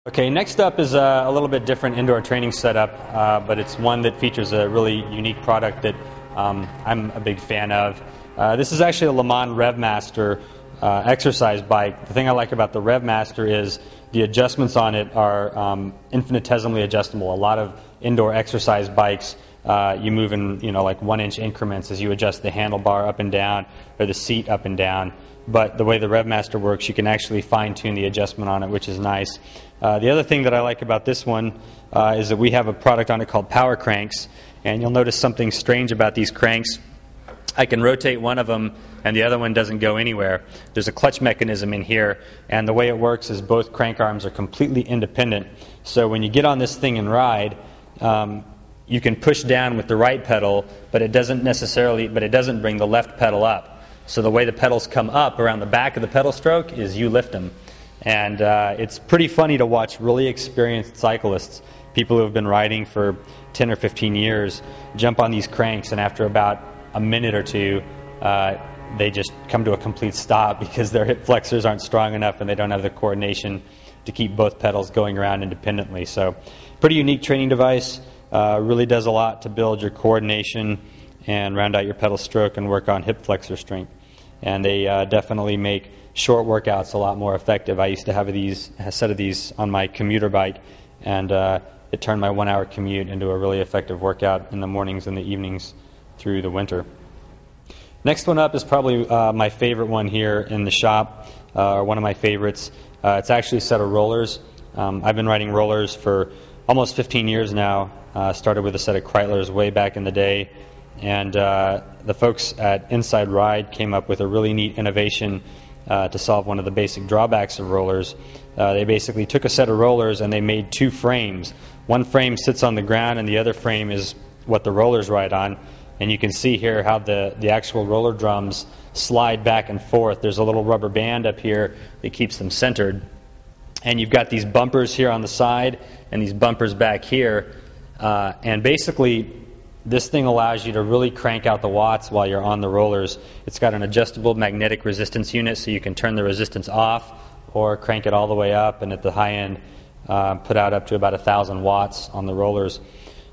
Okay, next up is a little bit different indoor training setup, but it's one that features a really unique product that I'm a big fan of. This is actually a Le Mans RevMaster exercise bike. The thing I like about the RevMaster is the adjustments on it are infinitesimally adjustable. A lot of indoor exercise bikes, you move in like 1-inch increments as you adjust the handlebar up and down or the seat up and down. But the way the RevMaster works, you can actually fine-tune the adjustment on it, which is nice. The other thing that I like about this one is that we have a product on it called PowerCranks, and you'll notice something strange about these cranks. I can rotate one of them and the other one doesn't go anywhere. There's a clutch mechanism in here, and the way it works is both crank arms are completely independent. So when you get on this thing and ride, you can push down with the right pedal, but it doesn't bring the left pedal up. So the way the pedals come up around the back of the pedal stroke is you lift them. And it's pretty funny to watch really experienced cyclists, people who have been riding for 10 or 15 years, jump on these cranks, and after about a minute or two, they just come to a complete stop because their hip flexors aren't strong enough and they don't have the coordination to keep both pedals going around independently. So pretty unique training device. Really does a lot to build your coordination and round out your pedal stroke and work on hip flexor strength. And they definitely make short workouts a lot more effective. I used to have a set of these on my commuter bike, and it turned my 1-hour commute into a really effective workout in the mornings and the evenings through the winter. Next one up is probably my favorite one here in the shop, or one of my favorites. It's actually a set of rollers. I've been riding rollers for almost 15 years now. Started with a set of Kreitlers way back in the day. And the folks at Inside Ride came up with a really neat innovation to solve one of the basic drawbacks of rollers. They basically took a set of rollers and they made 2 frames. One frame sits on the ground and the other frame is what the rollers ride on. And you can see here how the actual roller drums slide back and forth. There's a little rubber band up here that keeps them centered. And you've got these bumpers here on the side and these bumpers back here. And basically, this thing allows you to really crank out the watts while you're on the rollers. It's got an adjustable magnetic resistance unit, so you can turn the resistance off or crank it all the way up, and at the high end put out up to about 1,000 watts on the rollers.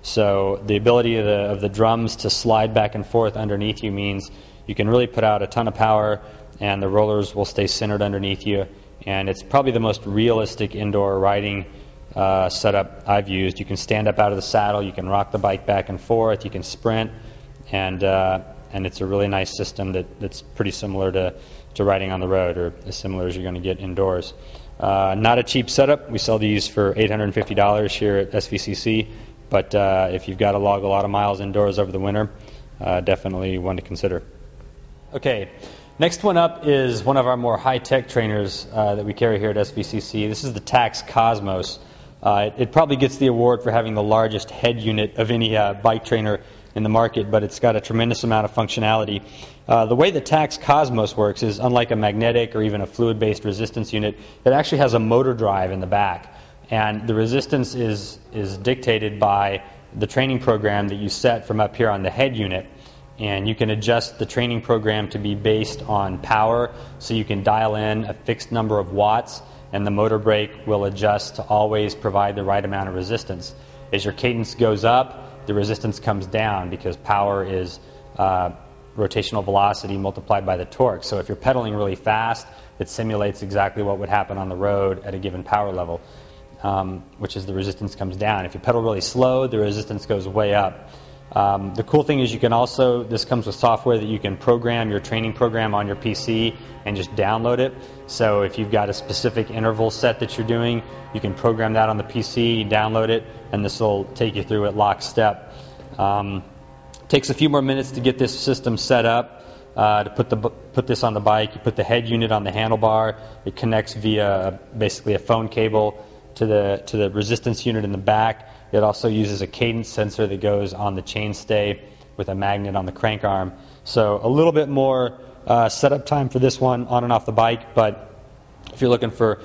So the ability of the drums to slide back and forth underneath you means you can really put out a ton of power, and the rollers will stay centered underneath you. And it's probably the most realistic indoor riding setup I've used. You can stand up out of the saddle, you can rock the bike back and forth, you can sprint, and it's a really nice system that's pretty similar to riding on the road, or as similar as you're going to get indoors. Not a cheap setup. We sell these for $850 here at SVCC, but if you've got to log a lot of miles indoors over the winter, definitely one to consider. Okay, next one up is one of our more high-tech trainers that we carry here at SVCC. This is the Tacx Cosmos. It probably gets the award for having the largest head unit of any bike trainer in the market, but it's got a tremendous amount of functionality. The way the Tacx Cosmos works is, unlike a magnetic or even a fluid-based resistance unit, it actually has a motor drive in the back. And the resistance is dictated by the training program that you set from up here on the head unit. And you can adjust the training program to be based on power, so you can dial in a fixed number of watts, and the motor brake will adjust to always provide the right amount of resistance. As your cadence goes up, the resistance comes down because power is rotational velocity multiplied by the torque. So if you're pedaling really fast, it simulates exactly what would happen on the road at a given power level, which is the resistance comes down. If you pedal really slow, the resistance goes way up. The cool thing is this comes with software that you can program your training program on your PC and just download it. So if you've got a specific interval set that you're doing, you can program that on the PC, download it, and this will take you through it lockstep. Takes a few more minutes to get this system set up. To put this on the bike, you put the head unit on the handlebar. It connects via basically a phone cable to the resistance unit in the back. It also uses a cadence sensor that goes on the chainstay with a magnet on the crank arm. So a little bit more setup time for this one on and off the bike, but if you're looking for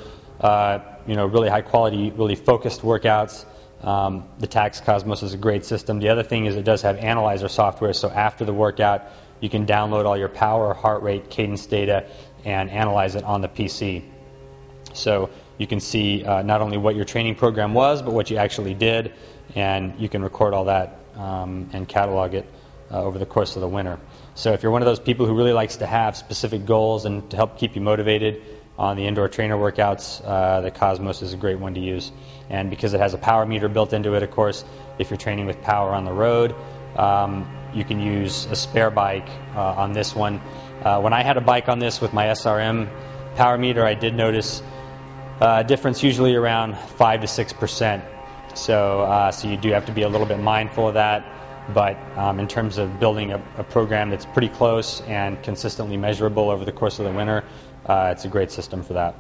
really high quality, really focused workouts, the Tacx Cosmos is a great system. The other thing is it does have analyzer software, so after the workout you can download all your power, heart rate, cadence data and analyze it on the PC. So you can see not only what your training program was, but what you actually did, and you can record all that and catalog it over the course of the winter. So if you're one of those people who really likes to have specific goals and to help keep you motivated on the indoor trainer workouts, the Cosmos is a great one to use. And because it has a power meter built into it, of course, if you're training with power on the road, you can use a spare bike on this one. When I had a bike on this with my SRM power meter, I did notice a difference usually around 5 to 6%. So you do have to be a little bit mindful of that. But in terms of building a program that's pretty close and consistently measurable over the course of the winter, it's a great system for that.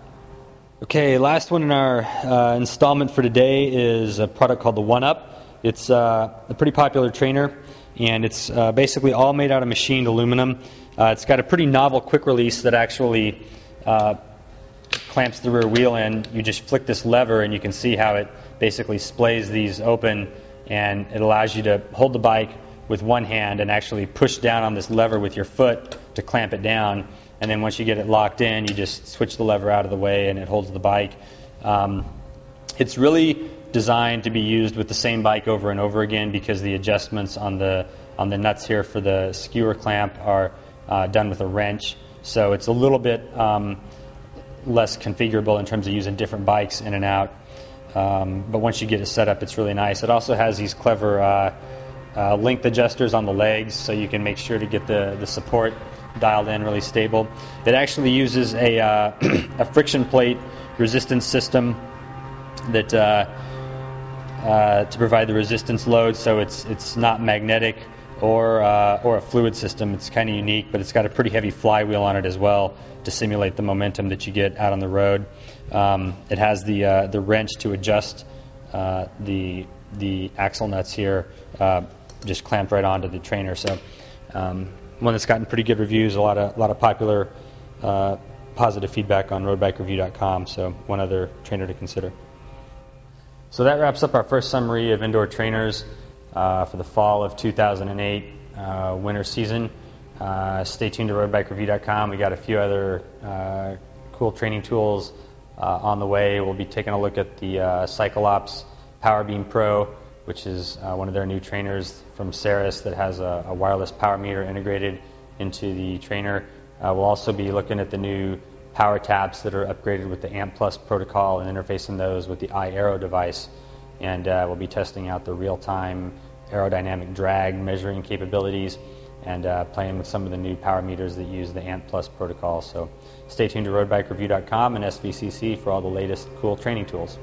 Okay, last one in our installment for today is a product called the One-Up. It's a pretty popular trainer, and it's basically all made out of machined aluminum. It's got a pretty novel quick release that actually clamps the rear wheel in. You just flick this lever and you can see how it basically splays these open, and it allows you to hold the bike with one hand and actually push down on this lever with your foot to clamp it down. And then once you get it locked in, you just switch the lever out of the way and it holds the bike. It's really designed to be used with the same bike over and over again because the adjustments on the nuts here for the skewer clamp are done with a wrench. So it's a little bit less configurable in terms of using different bikes in and out. But once you get it set up, it's really nice. It also has these clever length adjusters on the legs, so you can make sure to get the support dialed in really stable. It actually uses a friction plate resistance system that to provide the resistance load, so it's not magnetic or a fluid system. It's kind of unique, but it's got a pretty heavy flywheel on it as well to simulate the momentum that you get out on the road. It has the wrench to adjust the axle nuts here, just clamped right onto the trainer. So one that's gotten pretty good reviews, a lot of popular positive feedback on RoadBikeReview.com. So one other trainer to consider. So that wraps up our first summary of indoor trainers for the fall of 2008 winter season. Stay tuned to RoadBikeReview.com. We got a few other cool training tools on the way. We'll be taking a look at the CycleOps PowerBeam Pro, which is one of their new trainers from Ceres that has a wireless power meter integrated into the trainer. We'll also be looking at the new power taps that are upgraded with the AMP Plus protocol and interfacing those with the iAero device. And we'll be testing out the real-time aerodynamic drag measuring capabilities and playing with some of the new power meters that use the AMP Plus protocol. So stay tuned to RoadBikeReview.com and SVCC for all the latest cool training tools.